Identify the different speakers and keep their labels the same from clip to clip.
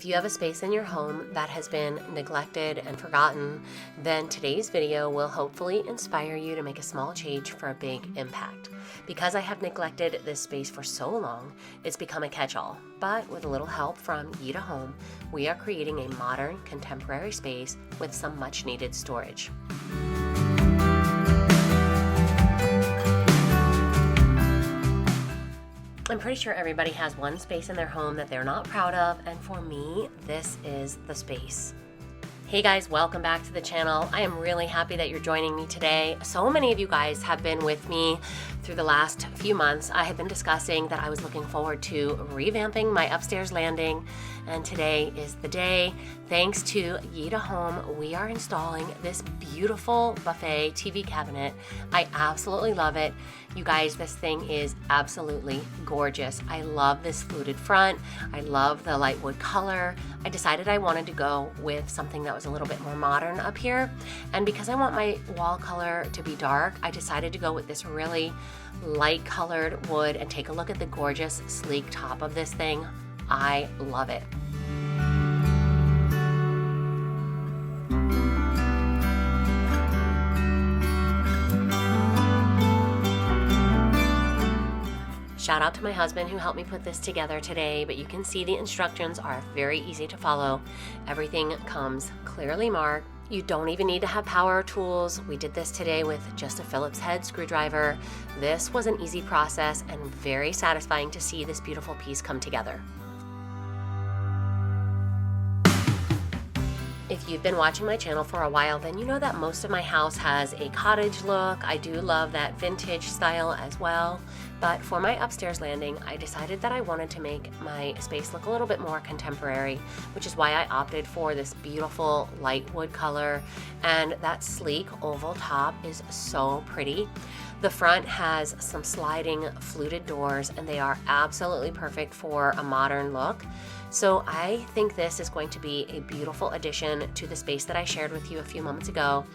Speaker 1: If you have a space in your home that has been neglected and forgotten, then today's video will hopefully inspire you to make a small change for a big impact. Because I have neglected this space for so long, it's become a catch-all. But with a little help from Yitahome, we are creating a modern, contemporary space with some much-needed storage. I'm pretty sure everybody has one space in their home that they're not proud of, and for me, this is the space. Hey guys, welcome back to the channel. I am really happy that you're joining me today. So many of you guys have been with me through the last few months. I have been discussing that I was looking forward to revamping my upstairs landing, and today is the day. Thanks to Yitahome, we are installing this beautiful buffet TV cabinet. I absolutely love it. You guys, this thing is absolutely gorgeous. I love this fluted front. I love the light wood color. I decided I wanted to go with something that was a little bit more modern up here. And because I want my wall color to be dark, I decided to go with this really light colored wood, and take a look at the gorgeous sleek top of this thing. I love it. Shout out to my husband who helped me put this together today, but you can see the instructions are very easy to follow. Everything comes clearly marked. You don't even need to have power tools. We did this today with just a Phillips head screwdriver. This was an easy process and very satisfying to see this beautiful piece come together. If you've been watching my channel for a while, then you know that most of my house has a cottage look. I do love that vintage style as well. But for my upstairs landing, I decided that I wanted to make my space look a little bit more contemporary, which is why I opted for this beautiful light wood color. And that sleek oval top is so pretty. The front has some sliding fluted doors, and they are absolutely perfect for a modern look. So I think this is going to be a beautiful addition to the space that I shared with you a few moments ago.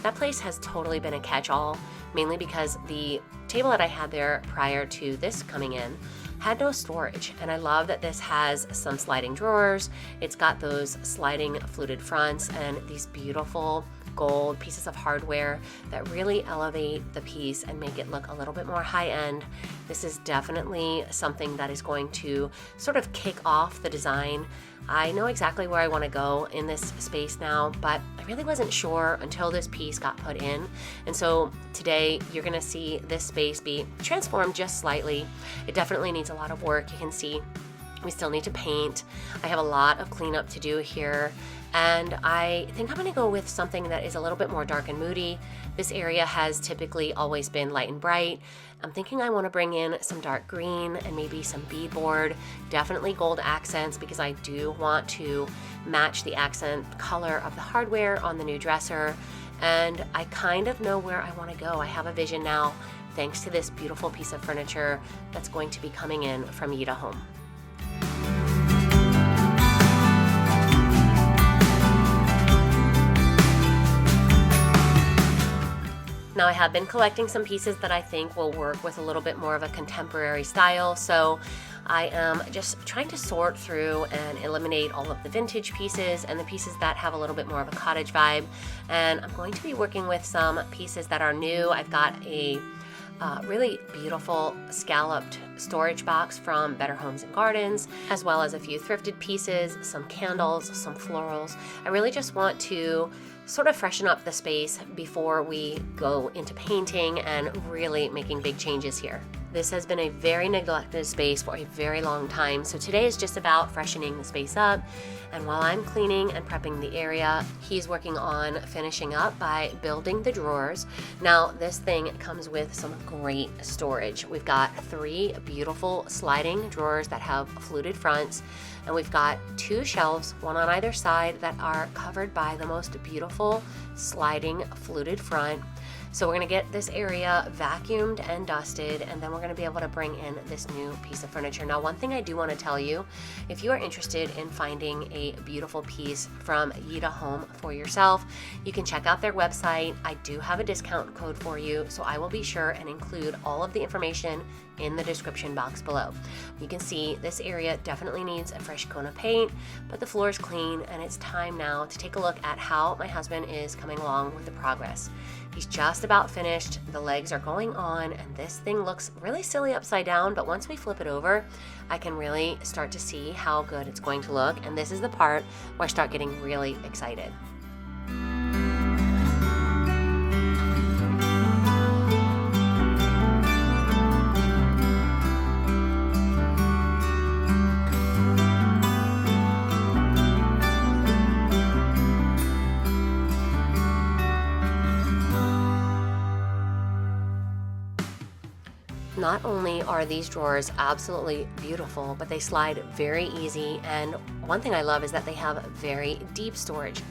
Speaker 1: That place has totally been a catch-all, mainly because the table that I had there prior to this coming in had no storage, and I love that this has some sliding drawers. It's got those sliding fluted fronts and these beautiful gold pieces of hardware that really elevate the piece and make it look a little bit more high-end. This is definitely something that is going to sort of kick off the design. I know exactly where I want to go in this space now, but I really wasn't sure until this piece got put in. And so today you're going to see this space be transformed just slightly. It definitely needs a lot of work. You can see we still need to paint. I have a lot of cleanup to do here, and I think I'm going to go with something that is a little bit more dark and moody. This area has typically always been light and bright. I'm thinking I want to bring in some dark green and maybe some beadboard, definitely gold accents, because I do want to match the accent color of the hardware on the new dresser. And I kind of know where I want to go. I have a vision now, thanks to this beautiful piece of furniture that's going to be coming in from Yitahome. Now I have been collecting some pieces that I think will work with a little bit more of a contemporary style, so I am just trying to sort through and eliminate all of the vintage pieces and the pieces that have a little bit more of a cottage vibe. And I'm going to be working with some pieces that are new. I've got a really beautiful scalloped storage box from Better Homes and Gardens, as well as a few thrifted pieces, some candles, some florals. I really just want to sort of freshen up the space before we go into painting and really making big changes here. This has been a very neglected space for a very long time, so today is just about freshening the space up. And while I'm cleaning and prepping the area, he's working on finishing up by building the drawers. Now, this thing comes with some great storage. We've got 3 beautiful sliding drawers that have fluted fronts, and we've got 2 shelves, one on either side, that are covered by the most beautiful sliding fluted front. So we're gonna get this area vacuumed and dusted, and then we're gonna be able to bring in this new piece of furniture. Now, one thing I do wanna tell you, if you are interested in finding a beautiful piece from Yitahome for yourself, you can check out their website. I do have a discount code for you, so I will be sure and include all of the information in the description box below. You can see this area definitely needs a fresh coat of paint, but the floor is clean, and it's time now to take a look at how my husband is coming along with the progress. He's just about finished. The legs are going on, and this thing looks really silly upside down, but once we flip it over, I can really start to see how good it's going to look, and this is the part where I start getting really excited. Not only are these drawers absolutely beautiful, but they slide very easy, and one thing I love is that they have very deep storage.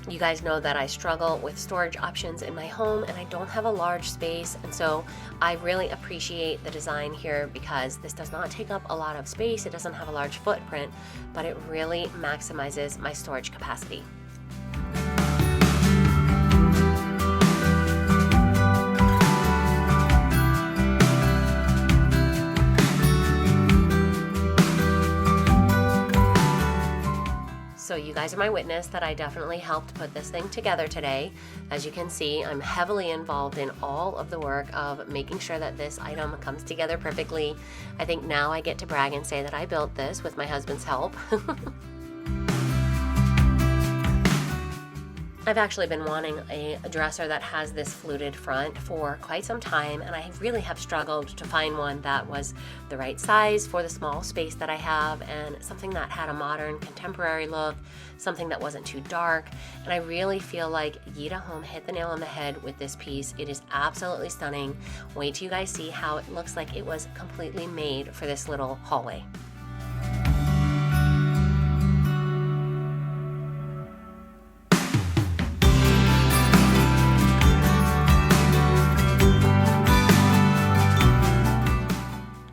Speaker 1: You guys know that I struggle with storage options in my home, and I don't have a large space, and so I really appreciate the design here because this does not take up a lot of space. It doesn't have a large footprint, but it really maximizes my storage capacity. So you guys are my witness that I definitely helped put this thing together today. As you can see, I'm heavily involved in all of the work of making sure that this item comes together perfectly. I think now I get to brag and say that I built this with my husband's help. I've actually been wanting a dresser that has this fluted front for quite some time, and I really have struggled to find one that was the right size for the small space that I have, and something that had a modern, contemporary look, something that wasn't too dark. And I really feel like Yitahome hit the nail on the head with this piece. It is absolutely stunning. Wait till you guys see how it looks like it was completely made for this little hallway.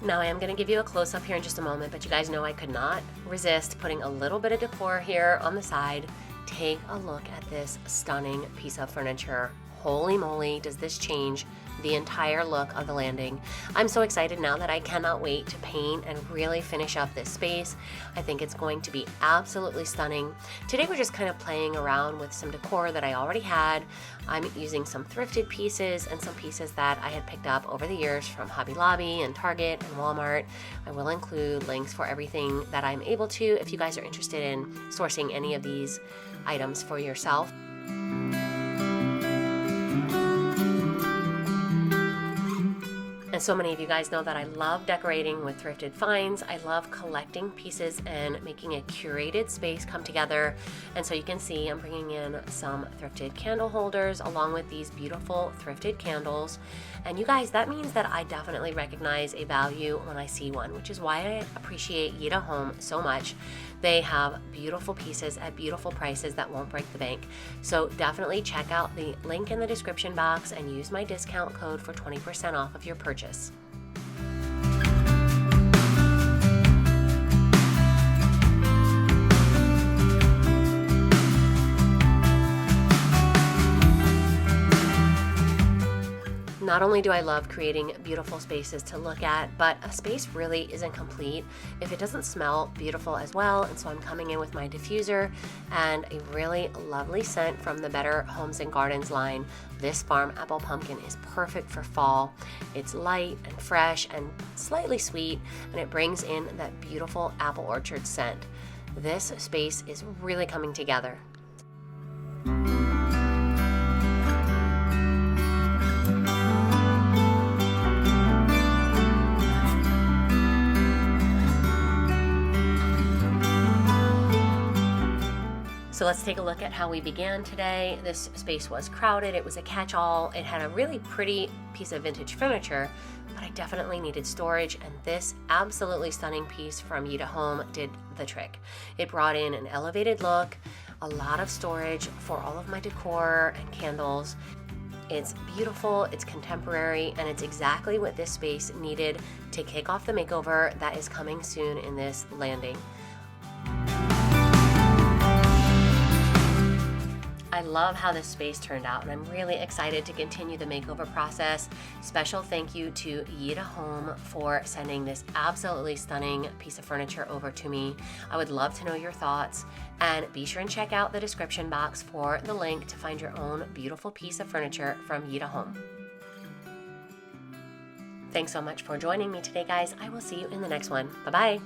Speaker 1: Now I am going to give you a close-up here in just a moment, but you guys know I could not resist putting a little bit of decor here on the side. Take a look at this stunning piece of furniture. Holy moly, does this change the entire look of the landing. I'm so excited now that I cannot wait to paint and really finish up this space. I think it's going to be absolutely stunning. Today we're just kind of playing around with some decor that I already had. I'm using some thrifted pieces and some pieces that I had picked up over the years from Hobby Lobby and Target and Walmart. I will include links for everything that I'm able to if you guys are interested in sourcing any of these items for yourself. And so many of you guys know that I love decorating with thrifted finds. I love collecting pieces and making a curated space come together. And so you can see I'm bringing in some thrifted candle holders along with these beautiful thrifted candles. And you guys, that means that I definitely recognize a value when I see one, which is why I appreciate Yitahome so much. They have beautiful pieces at beautiful prices that won't break the bank. So definitely check out the link in the description box and use my discount code for 20% off of your purchase. Not only do I love creating beautiful spaces to look at, but a space really isn't complete if it doesn't smell beautiful as well. And so I'm coming in with my diffuser and a really lovely scent from the Better Homes and Gardens line. This farm apple pumpkin is perfect for fall. It's light and fresh and slightly sweet, and it brings in that beautiful apple orchard scent. This space is really coming together. So let's take a look at how we began today. This space was crowded. It was a catch-all. It had a really pretty piece of vintage furniture, but I definitely needed storage, and this absolutely stunning piece from Yitahome did the trick. It brought in an elevated look, a lot of storage for all of my decor and candles. It's beautiful, it's contemporary, and it's exactly what this space needed to kick off the makeover that is coming soon in this landing. I love how this space turned out, and I'm really excited to continue the makeover process. Special thank you to Yitahome for sending this absolutely stunning piece of furniture over to me. I would love to know your thoughts, and be sure and check out the description box for the link to find your own beautiful piece of furniture from Yitahome. Thanks so much for joining me today, guys. I will see you in the next one. Bye-bye.